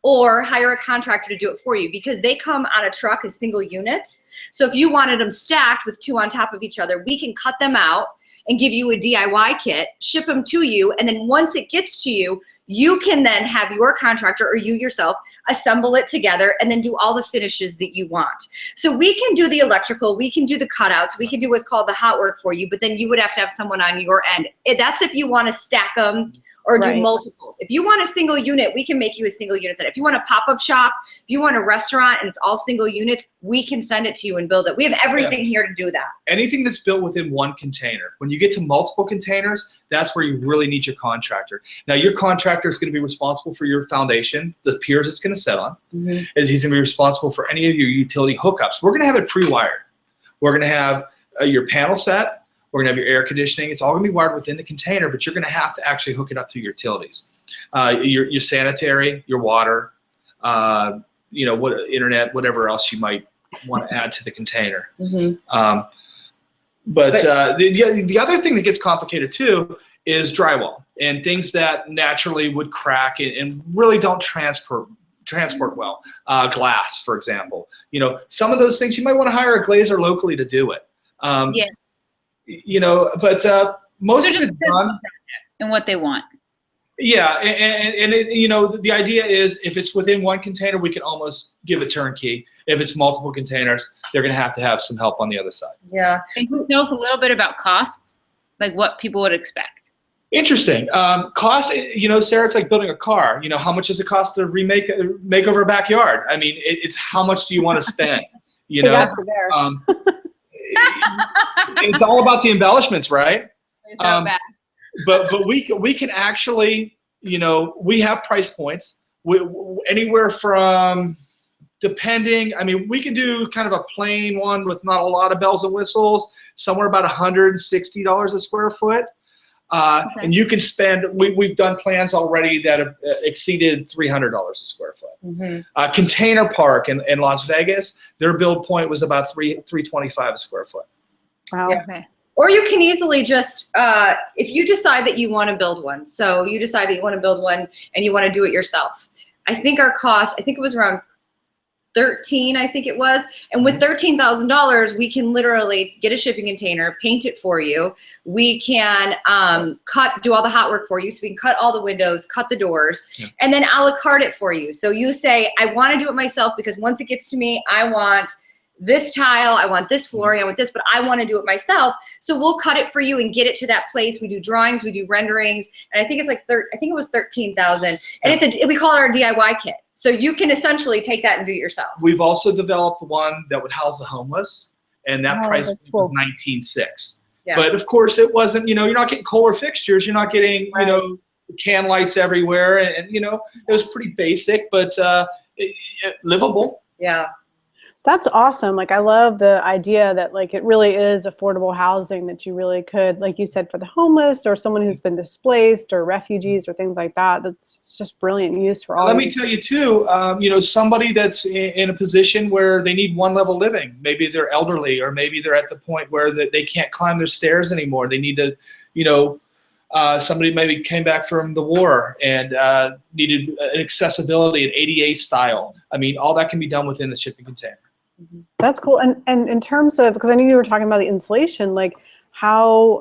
or hire a contractor to do it for you, because they come on a truck as single units. So if you wanted them stacked with 2 on top of each other, we can cut them out and give you a DIY kit, ship them to you, and then once it gets to you, you can then have your contractor or you yourself assemble it together and then do all the finishes that you want. So we can do the electrical, we can do the cutouts, we can do what's called the hot work for you, but then you would have to have someone on your end. That's if you want to stack them or do multiples. If you want a single unit, we can make you a single unit set. If you want a pop-up shop, if you want a restaurant and it's all single units, we can send it to you and build it. We have everything here to do that. Anything that's built within one container. When you get to multiple containers, that's where you really need your contractor. Now, your contractor is going to be responsible for your foundation, the piers it's going to sit on. He's going to be responsible for any of your utility hookups. We're going to have it pre-wired. We're going to have your panel set. We're going to have your air conditioning. It's all going to be wired within the container, but you're going to have to actually hook it up to your utilities, your sanitary, your water, internet, whatever else you might want to add to the container. But the other thing that gets complicated too is drywall and things that naturally would crack and really don't transport well. Glass, for example. Some of those things you might want to hire a glazer locally to do it. But most of it's done. And what they want. Yeah, and the idea is if it's within one container, we can almost give it turnkey. If it's multiple containers, they're going to have some help on the other side. Yeah. Can you tell us a little bit about costs, like what people would expect? Interesting. Cost, Sarah, it's like building a car. How much does it cost to make over a backyard? I mean, it's how much do you want to spend? It's all about the embellishments, right? But we can actually, we have price points anywhere from, depending, I mean, we can do kind of a plain one with not a lot of bells and whistles, somewhere about $160 a square foot. And you can spend, we've done plans already that have exceeded $300 a square foot. Container Park in Las Vegas, their build point was about $325 a square foot. Wow. Yeah. Okay. Or you can easily just, if you decide that you want to build one, so you decide that you want to build one and you want to do it yourself. I think our cost, it was around 13, I think it was. And with $13,000, we can literally get a shipping container, paint it for you. We can do all the hot work for you. So we can cut all the windows, cut the doors, and then a la carte it for you. So you say, I want to do it myself because once it gets to me, I want this tile, I want this flooring, I want this, but I want to do it myself. So we'll cut it for you and get it to that place. We do drawings, we do renderings, and I think it's like I think it was 13,000. And we call it our DIY kit. So you can essentially take that and do it yourself. We've also developed one that would house the homeless, and that price was $19,600. Yeah. But of course, it wasn't. You're not getting Kohler fixtures. You're not getting can lights everywhere, and it was pretty basic, but livable. Yeah. That's awesome. Like, I love the idea that like it really is affordable housing that you really could, like you said, for the homeless or someone who's been displaced or refugees or things like that. That's just brilliant use for all. Let me tell you too, somebody that's in a position where they need one level living. Maybe they're elderly, or maybe they're at the point where they can't climb their stairs anymore. They need to, somebody maybe came back from the war and needed accessibility and ADA style. I mean, all that can be done within the shipping container. That's cool. And in terms of, because I knew you were talking about the insulation, like how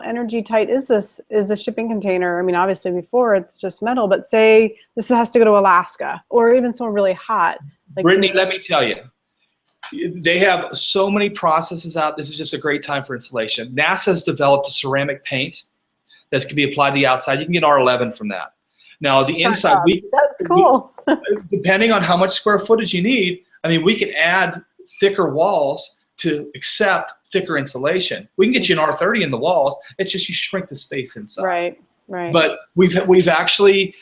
energy tight is the shipping container? I mean, obviously before it's just metal, but say this has to go to Alaska or even somewhere really hot. Like, Brittany, let me tell you, they have so many processes out. This is just a great time for insulation. NASA has developed a ceramic paint that can be applied to the outside. You can get R11 from that. Now the inside, that's cool. Depending on how much square footage you need, I mean, we can add thicker walls to accept thicker insulation. We can get you an R30 in the walls. It's just you shrink the space inside. Right, right. But we've actually,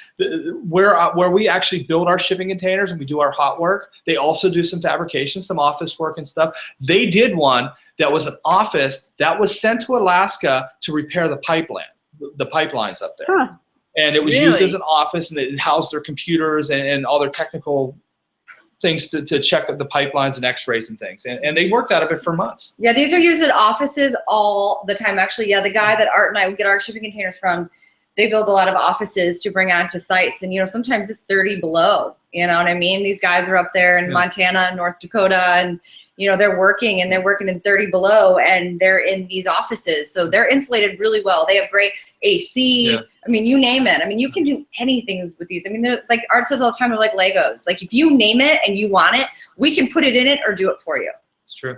where we actually build our shipping containers and we do our hot work, they also do some fabrication, some office work and stuff. They did one that was an office that was sent to Alaska to repair the pipelines up there. Huh. And it was used as an office, and it housed their computers and all their technical things to check the pipelines and x-rays and things. And they worked out of it for months. Yeah, these are used in offices all the time. Actually, yeah, the guy that Art and I would get our shipping containers from, they build a lot of offices to bring onto sites. And, sometimes it's 30 below, you know what I mean? These guys are up there in Montana, North Dakota, and, they're working in 30 below, and they're in these offices. So they're insulated really well. They have great AC. Yeah. I mean, you name it. I mean, you can do anything with these. I mean, they're like Art says all the time, they're like Legos. Like, if you name it and you want it, we can put it in it or do it for you. It's true.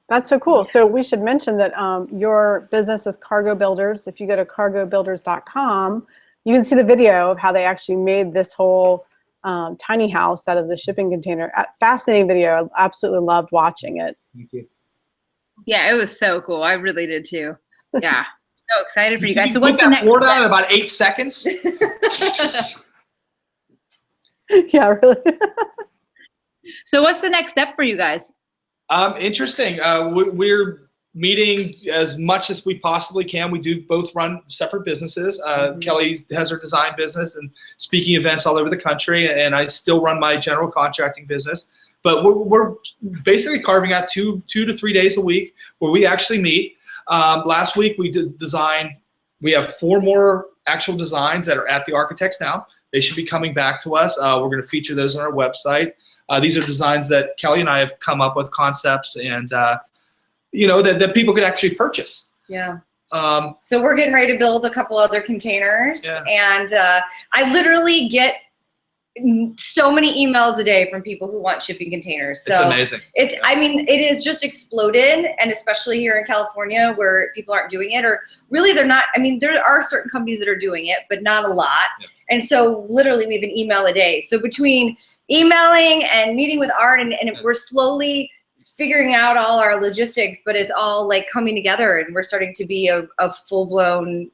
That's so cool. So we should mention that your business is Cargo Builders. If you go to cargobuilders.com, you can see the video of how they actually made this whole tiny house out of the shipping container. Fascinating video. I absolutely loved watching it. Thank you. Yeah, it was so cool. I really did too. Yeah. So excited for you guys. So what's the next step? step? In about 8 seconds. Yeah, really. So what's the next step for you guys? Interesting. We're meeting as much as we possibly can. We do both run separate businesses. Kelly has her design business and speaking events all over the country, and I still run my general contracting business. But we're basically carving out two to 3 days a week where we actually meet. Last week we did design. We have 4 more actual designs that are at the architects now. They should be coming back to us. We're going to feature those on our website. These are designs that Kelly and I have come up with, concepts, and that people could actually purchase. Yeah. So we're getting ready to build a couple other containers, and I literally get so many emails a day from people who want shipping containers. So it's amazing. I mean, it has just exploded, and especially here in California where people aren't doing it, or really they're not. I mean, there are certain companies that are doing it, but not a lot. Yeah. And so literally we have an email a day. So between emailing and meeting with Art, and we're slowly figuring out all our logistics, but it's all like coming together, and we're starting to be a full-blown,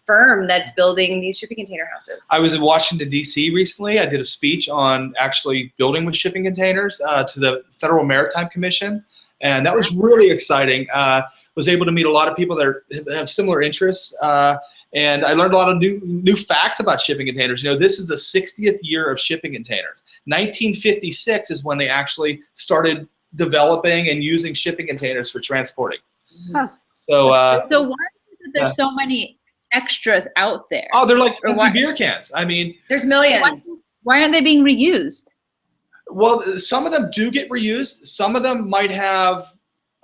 firm that's building these shipping container houses. I was in Washington, D.C. recently. I did a speech on actually building with shipping containers to the Federal Maritime Commission, and that was really exciting. Was able to meet a lot of people that have similar interests, and I learned a lot of new facts about shipping containers. This is the 60th year of shipping containers. 1956 is when they actually started developing and using shipping containers for transporting. Huh. So why is it there's so many extras out there? Oh, they're like empty beer cans. I mean, there's millions. Why aren't they being reused? Well, some of them do get reused. Some of them might have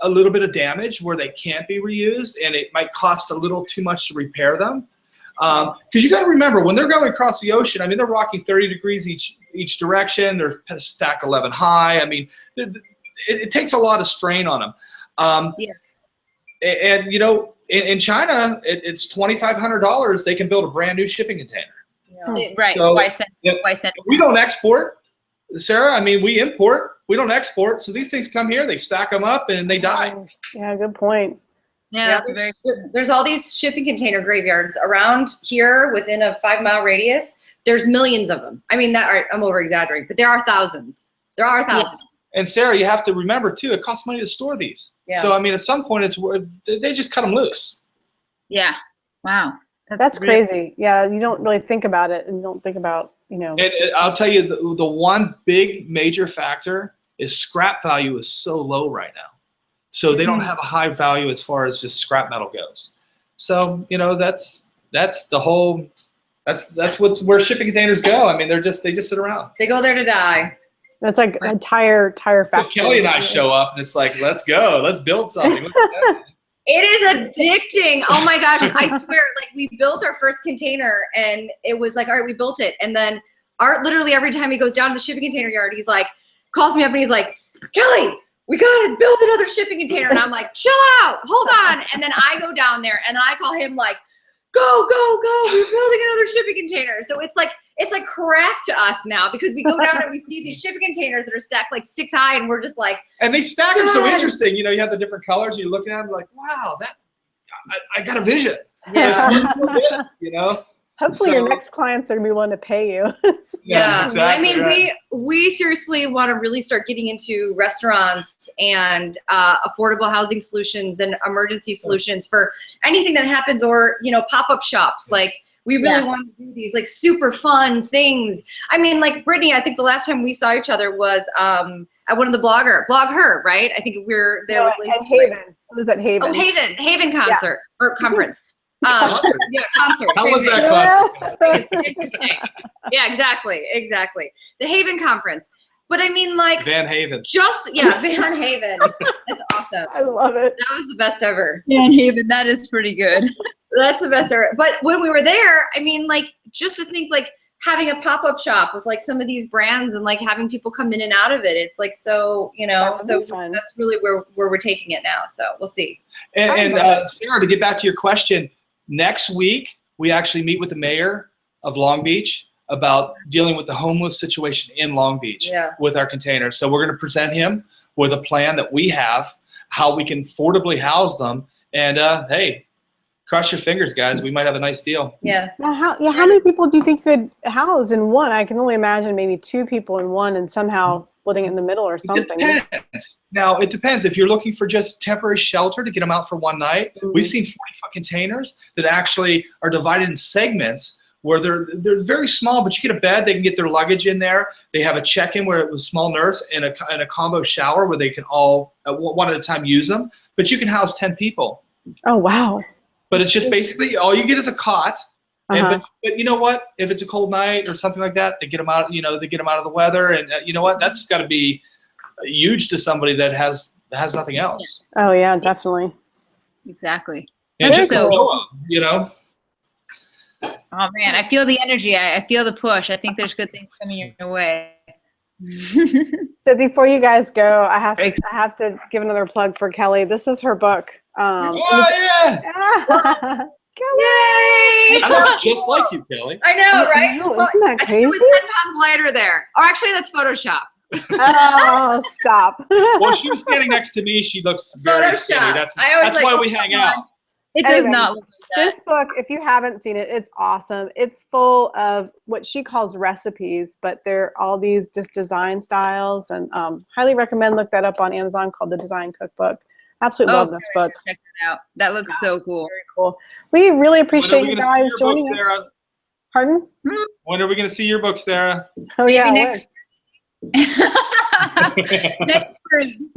a little bit of damage where they can't be reused, and it might cost a little too much to repair them. Because you got to remember, when they're going across the ocean, I mean, they're rocking 30 degrees each direction. They're stacked 11 high. I mean, it takes a lot of strain on them. And you know, in China, it's $2,500. They can build a brand new shipping container. Right. So, why send? We don't export, Sarah. I mean, we import. We don't export. So these things come here, they stack them up, and they die. Yeah, good point. Yeah, there's all these shipping container graveyards around here within a 5-mile radius. There's millions of them. I mean, I'm over exaggerating, but there are thousands. There are thousands. Yeah. And Sarah, you have to remember too, it costs money to store these. Yeah. So I mean, at some point, they just cut them loose. Yeah. Wow. That's crazy. Yeah, you don't really think about it, and don't think about, you know. And I'll tell you, the one big major factor is scrap value is so low right now. So they don't have a high value as far as just scrap metal goes. So, you know, that's the whole, that's where shipping containers go. I mean, they just sit around. They go there to die. That's like a tire factory. So Kelly and I show up, and it's like, let's go, let's build something. It is addicting. Oh my gosh, I swear, like, we built our first container, and it was like, all right, we built it. And then Art, literally every time he goes down to the shipping container yard, he's like, calls me up and he's like, Kelly, we gotta build another shipping container. And I'm like, chill out, hold on. And then I go down there and I call him like, go, we're building another shipping container. So it's like crack to us now, because we go down and we see these shipping containers that are stacked like 6 high, and we're just like, and they stack them so interesting. You know, you have the different colors, you're looking at them like, wow, I got a vision. Yeah. You know? Hopefully your next clients are going to be willing to pay you. Yeah. Exactly, I mean, right. we seriously want to really start getting into restaurants and affordable housing solutions and emergency solutions for anything that happens, or, you know, pop-up shops. Like, we really want to do these like super fun things. I mean, like, Brittany, I think the last time we saw each other was at one of the Blog Her, right? I think we were there with at Haven. It was at Haven. Oh, Haven concert or conference. Concert. Yeah, concert. How was that concert? It's interesting. Yeah, exactly. The Haven conference. But I mean, like, Van Haven. Van Haven. That's awesome. I love it. That was the best ever. Van Haven, that is pretty good. That's the best ever. But when we were there, I mean, like, just to think, like, having a pop-up shop with like some of these brands and like having people come in and out of it, it's like, so, you know, so that's really where we're taking it now. So we'll see. And Sarah, to get back to your question, next week we actually meet with the mayor of Long Beach about dealing with the homeless situation in Long Beach with our containers. So we're going to present him with a plan that we have, how we can affordably house them. And hey, cross your fingers, guys. We might have a nice deal. Yeah. How many people do you think you could house in one? I can only imagine maybe 2 people in one, and somehow splitting it in the middle or something. It depends. Now, it depends. If you're looking for just temporary shelter to get them out for one night, we've seen 40-foot containers that actually are divided in segments where they're very small, but you get a bed, they can get their luggage in there. They have a check-in where it was a small nurse and a combo shower where they can all, one at a time, use them. But you can house 10 people. Oh, wow. But it's just basically all you get is a cot. But you know what? If it's a cold night or something like that, they get them out. You know, they get them out of the weather, and you know what? That's got to be huge to somebody that has nothing else. Oh yeah, definitely. Exactly. And just so you know. Oh man, I feel the energy. I feel the push. I think there's good things coming your way. So before you guys go, I have to give another plug for Kelly. This is her book. Kelly! Yay! That looks just like you, Kelly. I know, right? Isn't that crazy? It was 10 pounds lighter there. Or actually, that's Photoshop. Oh, stop. Well, she was standing next to me. She looks very skinny. That's why we hang out. It does not look like that. This book, if you haven't seen it, it's awesome. It's full of what she calls recipes, but they're all these just design styles, and highly recommend. Look that up on Amazon, called The Design Cookbook. Absolutely love this book. Check that out. That looks so cool. Very cool. We really appreciate you guys joining us. Sarah? Pardon? When are we going to see your book, Sarah? Oh yeah, next next spring.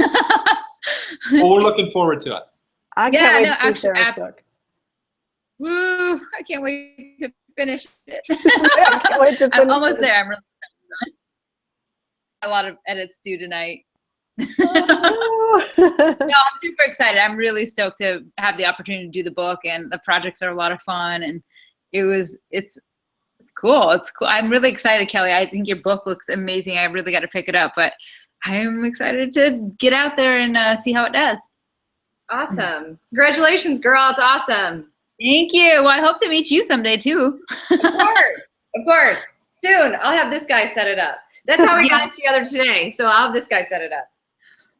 Well, we're looking forward to it. I can't wait to see Sarah's book. Woo! I can't wait to finish it. I can't wait to finish I'm almost there. I'm really a lot of edits due tonight. Oh. No, I'm super excited. I'm really stoked to have the opportunity to do the book, and the projects are a lot of fun, and it's cool. It's cool. I'm really excited, Kelly. I think your book looks amazing. I really got to pick it up, but I'm excited to get out there and see how it does. Awesome. Congratulations, girl. It's awesome. Thank you. Well, I hope to meet you someday too. Of course. Of course. Soon. I'll have this guy set it up. That's how we got together today. So I'll have this guy set it up.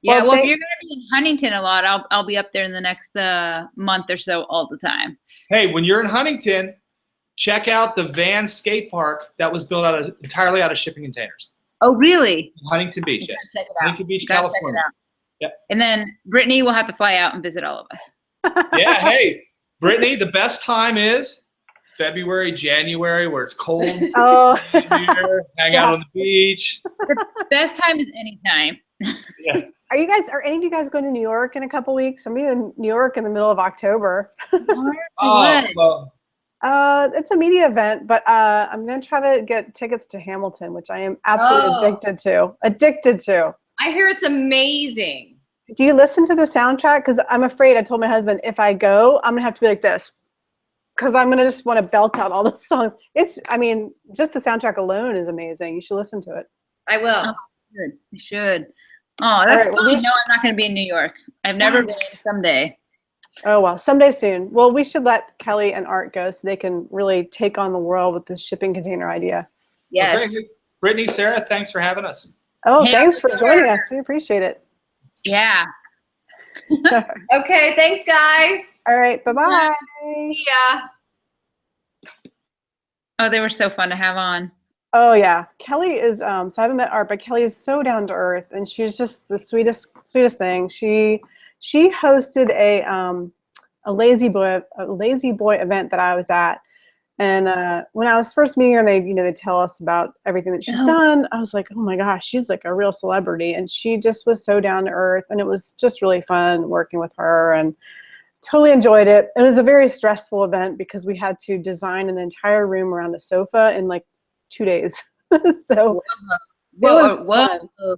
Yeah, well, if you're going to be in Huntington a lot, I'll be up there in the next month or so all the time. Hey, when you're in Huntington, check out the Van skate park that was built entirely out of shipping containers. Oh, really? Huntington Beach, yes. Check it out. Huntington Beach, California. Yep. And then Brittany will have to fly out and visit all of us. Yeah, hey, Brittany, the best time is February, January, where it's cold. Oh. Hang out on the beach. The best time is anytime. Yeah. Are any of you guys going to New York in a couple weeks? I'm in New York in the middle of October. Well, it's a media event, but I'm going to try to get tickets to Hamilton, which I am absolutely addicted to. I hear it's amazing. Do you listen to the soundtrack? Because I'm afraid, I told my husband, if I go, I'm going to have to be like this. Because I'm going to just want to belt out all the songs. Just the soundtrack alone is amazing. You should listen to it. I will. Oh, good. You should. Oh, that's right, fun. No, I'm not going to be in New York. I've never been. Someday. Oh, well, someday soon. Well, we should let Kelly and Art go so they can really take on the world with this shipping container idea. Yes. Okay. Brittany, Sarah, thanks for having us. Oh, thanks for joining us. We appreciate it. Yeah. Okay, thanks, guys. All right, bye-bye. See ya. Oh, they were so fun to have on. Oh yeah, Kelly is. So I haven't met Art, but Kelly is so down to earth, and she's just the sweetest thing. She hosted a lazy boy event that I was at, and when I was first meeting her, they tell us about everything that she's done. I was like, oh my gosh, she's like a real celebrity, and she just was so down to earth, and it was just really fun working with her, and totally enjoyed it. It was a very stressful event because we had to design an entire room around a sofa in like 2 days. So whoa.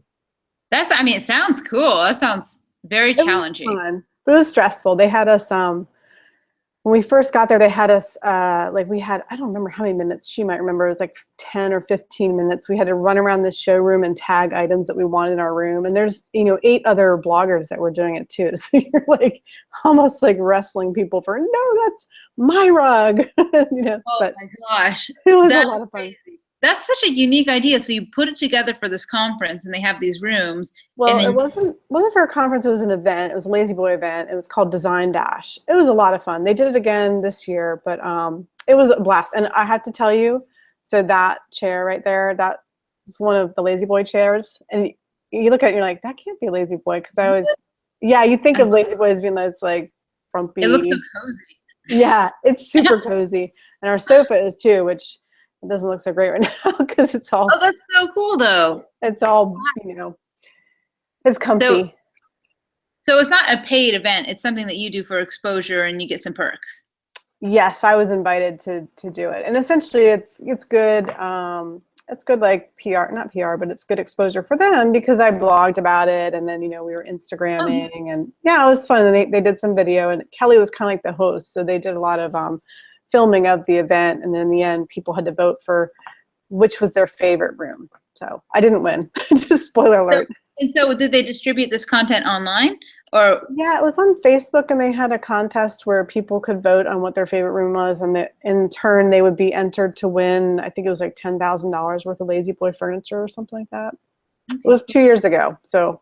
That's, it sounds cool. That sounds very challenging. Fun, but it was stressful. They had us, when we first got there, they had us, I don't remember how many minutes, she might remember, it was like 10 or 15 minutes. We had to run around the showroom and tag items that we wanted in our room. And there's, 8 other bloggers that were doing it too. So you're like, almost like wrestling people for, no, that's my rug. Oh my gosh. It was a lot of fun. Crazy. That's such a unique idea. So you put it together for this conference, and they have these rooms. Well, it wasn't for a conference. It was an event. It was a Lazy Boy event. It was called Design Dash. It was a lot of fun. They did it again this year, but it was a blast. And I have to tell you, so that chair right there, that was one of the Lazy Boy chairs. And you look at it, and you're like, that can't be a Lazy Boy, because I always, you think of Lazy Boy as being this like frumpy. It looks so cozy. Yeah, it's super cozy, and our sofa is too, which. It doesn't look so great right now because it's all. Oh, that's so cool, though. It's all, it's comfy. So it's not a paid event. It's something that you do for exposure, and you get some perks. Yes, I was invited to do it, and essentially, it's good. It's good, like not PR, but it's good exposure for them because I blogged about it, and then we were Instagramming, and it was fun. And they did some video, and Kelly was kind of like the host, so they did a lot of filming of the event, and then in the end people had to vote for which was their favorite room. So I didn't win. Just spoiler alert. So did they distribute this content online, or? Yeah, it was on Facebook, and they had a contest where people could vote on what their favorite room was, and in turn they would be entered to win, I think it was like $10,000 worth of Lazy Boy furniture or something like that. It was 2 years ago, so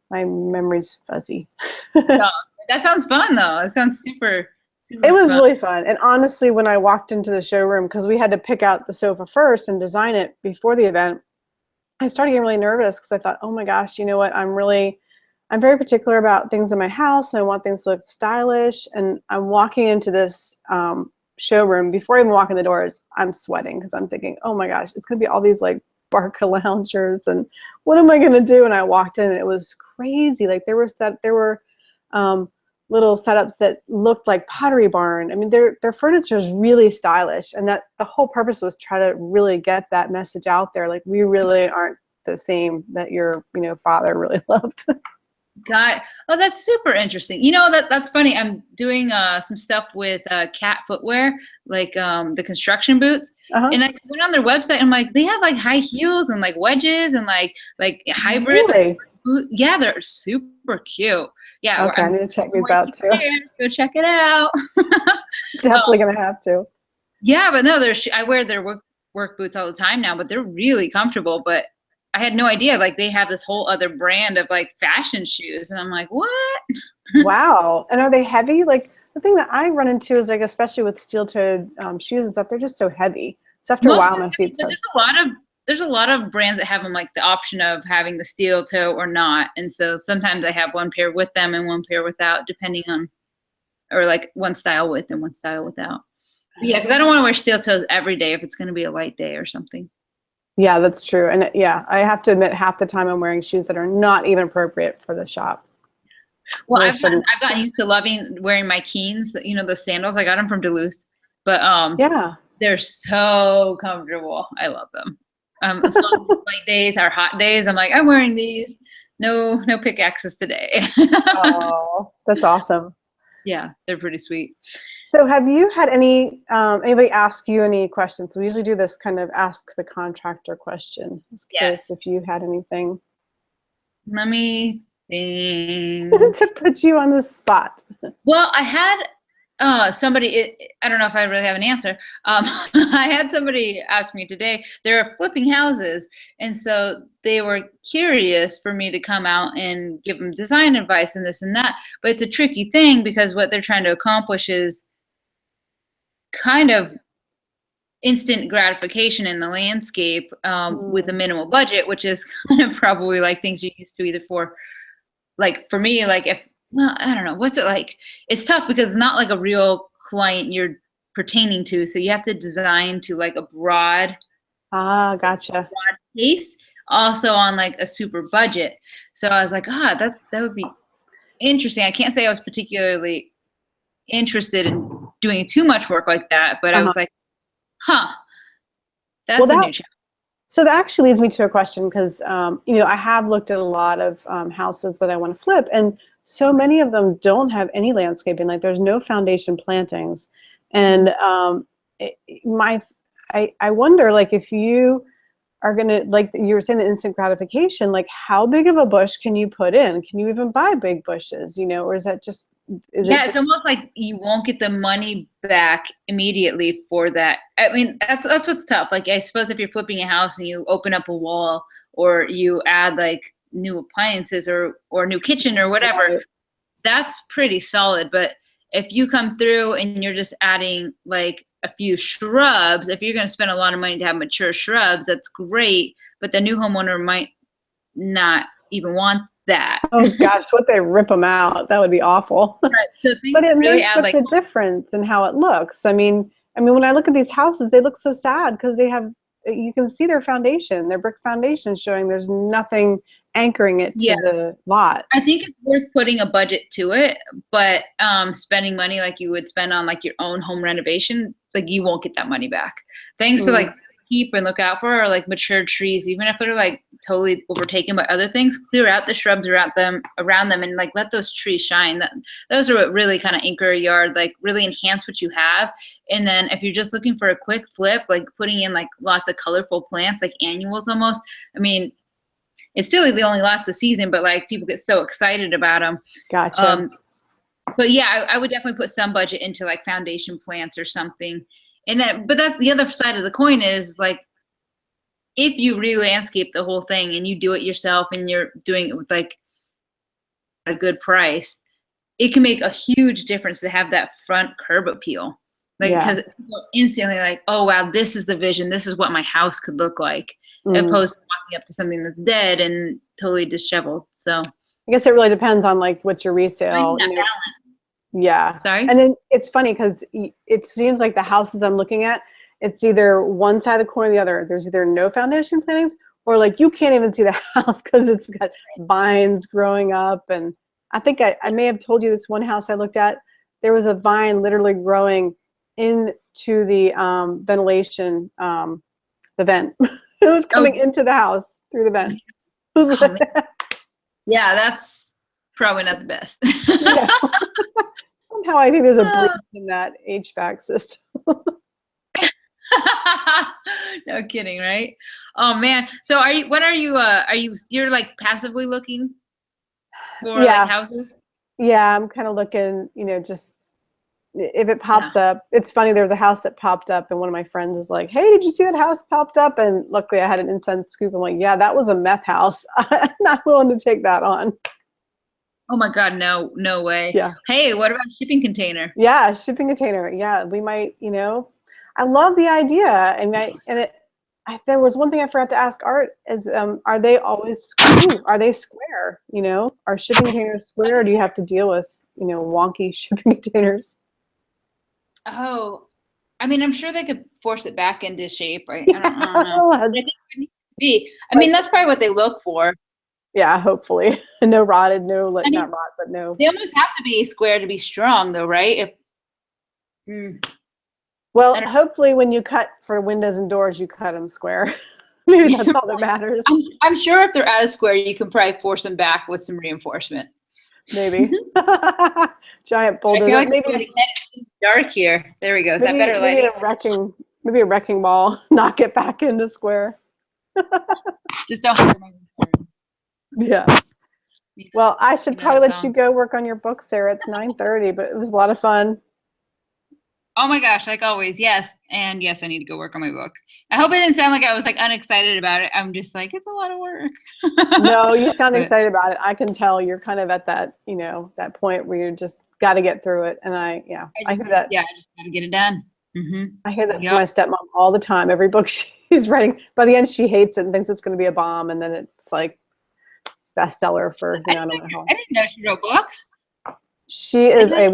my memory's fuzzy. That sounds fun, though. It sounds super it was really fun. And honestly, when I walked into the showroom, because we had to pick out the sofa first and design it before the event, I started getting really nervous because I thought, oh my gosh, you know what? I'm very particular about things in my house, and I want things to look stylish. And I'm walking into this showroom. Before I even walk in the doors, I'm sweating because I'm thinking, oh my gosh, it's going to be all these like Barca loungers, and what am I going to do? And I walked in, and it was crazy. Like there were little setups that looked like Pottery Barn. I mean, their furniture is really stylish, and that the whole purpose was try to really get that message out there. Like we really aren't the same that your father really loved. Got it. Oh, that's super interesting. That's funny. I'm doing some stuff with cat footwear, like the construction boots. And I went on their website and I'm like, they have like high heels and like wedges and like hybrid. Really? Yeah, they're super cute. Yeah. Okay, I need to check these out too. Go check it out. Definitely gonna have to. Yeah, but no, I wear their work boots all the time now, but they're really comfortable. But I had no idea, like they have this whole other brand of like fashion shoes, and I'm like, what? Wow. And are they heavy? Like the thing that I run into is like, especially with steel-toed shoes and stuff, they're just so heavy. So after a while, my feet start. There's a lot of brands that have them like the option of having the steel toe or not, and so sometimes I have one pair with them and one pair without, depending on, or like one style with and one style without. But yeah, because I don't want to wear steel toes every day if it's going to be a light day or something. Yeah, that's true. And yeah, I have to admit, half the time I'm wearing shoes that are not even appropriate for the shop. Well, I've gotten used to loving wearing my Keens, those sandals. I got them from Duluth, but yeah, they're so comfortable. I love them. So light days or hot days, I'm like, I'm wearing these. No pickaxes today. Oh, that's awesome. Yeah, they're pretty sweet. So have you had anybody ask you any questions? We usually do this kind of ask the contractor question. I was curious if you had anything. Let me think. To put you on the spot. Well, I had somebody, I don't know if I really have an answer. I had somebody ask me today, they're flipping houses. And so they were curious for me to come out and give them design advice and this and that. But it's a tricky thing because what they're trying to accomplish is kind of instant gratification in the landscape with a minimal budget, which is kind of probably like things you're used to either for, like for me, like well, I don't know, what's it like? It's tough because it's not like a real client you're pertaining to. So you have to design to like a broad gotcha. Broad taste, also on like a super budget. So I was like, that would be interesting. I can't say I was particularly interested in doing too much work like that, but I was like, that's a new challenge. So that actually leads me to a question because, I have looked at a lot of houses that I want to flip, and so many of them don't have any landscaping. Like there's no foundation plantings. And I wonder, like, if you are going to, like you were saying, the instant gratification, like how big of a bush can you put in? Can you even buy big bushes, or is that just, it's almost like you won't get the money back immediately for that. I mean, that's what's tough. Like, I suppose if you're flipping a house and you open up a wall or you add like new appliances or new kitchen or whatever, that's pretty solid. But if you come through and you're just adding like a few shrubs, if you're going to spend a lot of money to have mature shrubs, that's great. But the new homeowner might not even want that. Oh gosh, what they rip them out? That would be awful. Right. So but it really makes such a difference in how it looks. I mean, when I look at these houses, they look so sad because you can see their foundation, their brick foundation showing there's nothing anchoring it to the lot. I think it's worth putting a budget to it, but spending money like you would spend on like your own home renovation, like you won't get that money back. Things to like keep and look out for are like mature trees, even if they're like totally overtaken by other things. Clear out the shrubs around them and like let those trees shine. Those are what really kind of anchor a yard, like really enhance what you have. And then if you're just looking for a quick flip, like putting in like lots of colorful plants, like annuals almost. I mean, it's silly they only last a season, but like people get so excited about them. Gotcha. But yeah, I would definitely put some budget into like foundation plants or something. And then, but that's the other side of the coin is like, if you re-landscape the whole thing and you do it yourself and you're doing it with like a good price, it can make a huge difference to have that front curb appeal. Like, because people instantly like, oh wow, this is the vision. This is what my house could look like, opposed to walking up to something that's dead and totally disheveled. So I guess it really depends on like what's your resale. Yeah. Sorry. And then it's funny because it seems like the houses I'm looking at, it's either one side of the coin or the other. There's either no foundation plantings or like you can't even see the house because it's got vines growing up. And I think I may have told you this one house I looked at, there was a vine literally growing into the ventilation, the vent. It was coming into the house through the vent. Yeah, that's probably not the best. Yeah. Somehow I think there's a breach in that HVAC system. No kidding, right? Oh man. So you're like passively looking for like houses? Yeah, I'm kind of looking, just if it pops up. It's funny, there was a house that popped up and one of my friends is like, hey, did you see that house popped up? And luckily I had an inside scoop. I'm like, yeah, that was a meth house. I'm not willing to take that on. Oh my God, no way. Yeah. Hey, what about shipping container? Yeah, shipping container. Yeah, we might, I love the idea. And there was one thing I forgot to ask Art is, are they always, are they square? Are shipping containers square, or do you have to deal with, wonky shipping containers? Oh, I mean, I'm sure they could force it back into shape. I don't know. I think we need to see. I mean, that's probably what they look for. Yeah, hopefully. No rotted, not rot, but no. They almost have to be square to be strong, though, right? Well, hopefully when you cut for windows and doors, you cut them square. Maybe that's all that matters. I'm sure if they're out of square, you can probably force them back with some reinforcement. Maybe. Giant bulldozer. I feel like maybe it's dark here. There we go. Is that better lighting? Maybe a wrecking ball. Knock it back into square. Just don't hurt my insurance. Yeah. Well, I should probably let you go work on your book, Sarah. It's 9:30, but it was a lot of fun. Oh my gosh, like always, yes. And yes, I need to go work on my book. I hope it didn't sound like I was like unexcited about it. I'm just like, it's a lot of work. No, you sound excited about it. I can tell you're kind of at that, that point where you just got to get through it. And I hear that. Yeah, I just got to get it done. Mm-hmm. I hear that from my stepmom all the time. Every book she's writing, by the end, she hates it and thinks it's going to be a bomb. And then it's like bestseller for, I don't know how. I didn't know she wrote books. She's a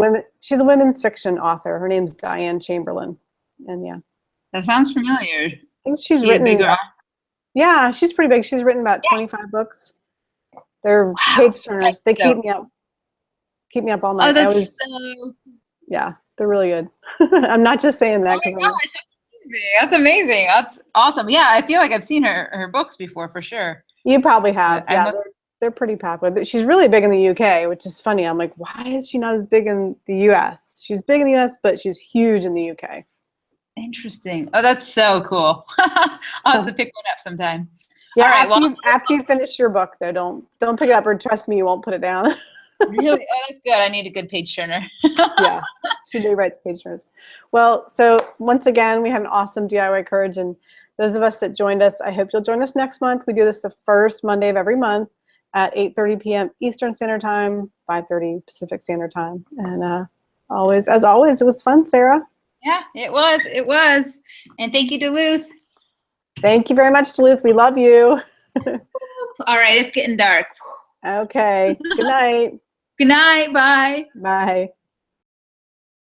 women's fiction author. Her name's Diane Chamberlain. And yeah. That sounds familiar. I think she's written. Yeah, she's pretty big. She's written about 25 books. They're page turners. They keep me up all night. Oh, that's so. Yeah, they're really good. I'm not just saying that. Oh my gosh, that's amazing. That's awesome. Yeah, I feel like I've seen her books before for sure. You probably have. Yeah, they're pretty popular. She's really big in the UK, which is funny. I'm like, why is she not as big in the US? She's big in the US, but she's huge in the UK. Interesting. Oh, that's so cool. I'll have to pick one up sometime. Yeah, all right, after you finish your book, though, don't pick it up, or trust me, you won't put it down. Really? Oh, that's good. I need a good page turner. Yeah, she writes page turners. Well, so once again, we have an awesome DIY Courage, and those of us that joined us, I hope you'll join us next month. We do this the first Monday of every month at 8:30 p.m. Eastern Standard Time, 5:30 Pacific Standard Time. And as always, it was fun, Sarah. Yeah, it was. It was. And thank you, Duluth. Thank you very much, Duluth. We love you. All right, it's getting dark. Okay. Good night. Good night. Bye. Bye.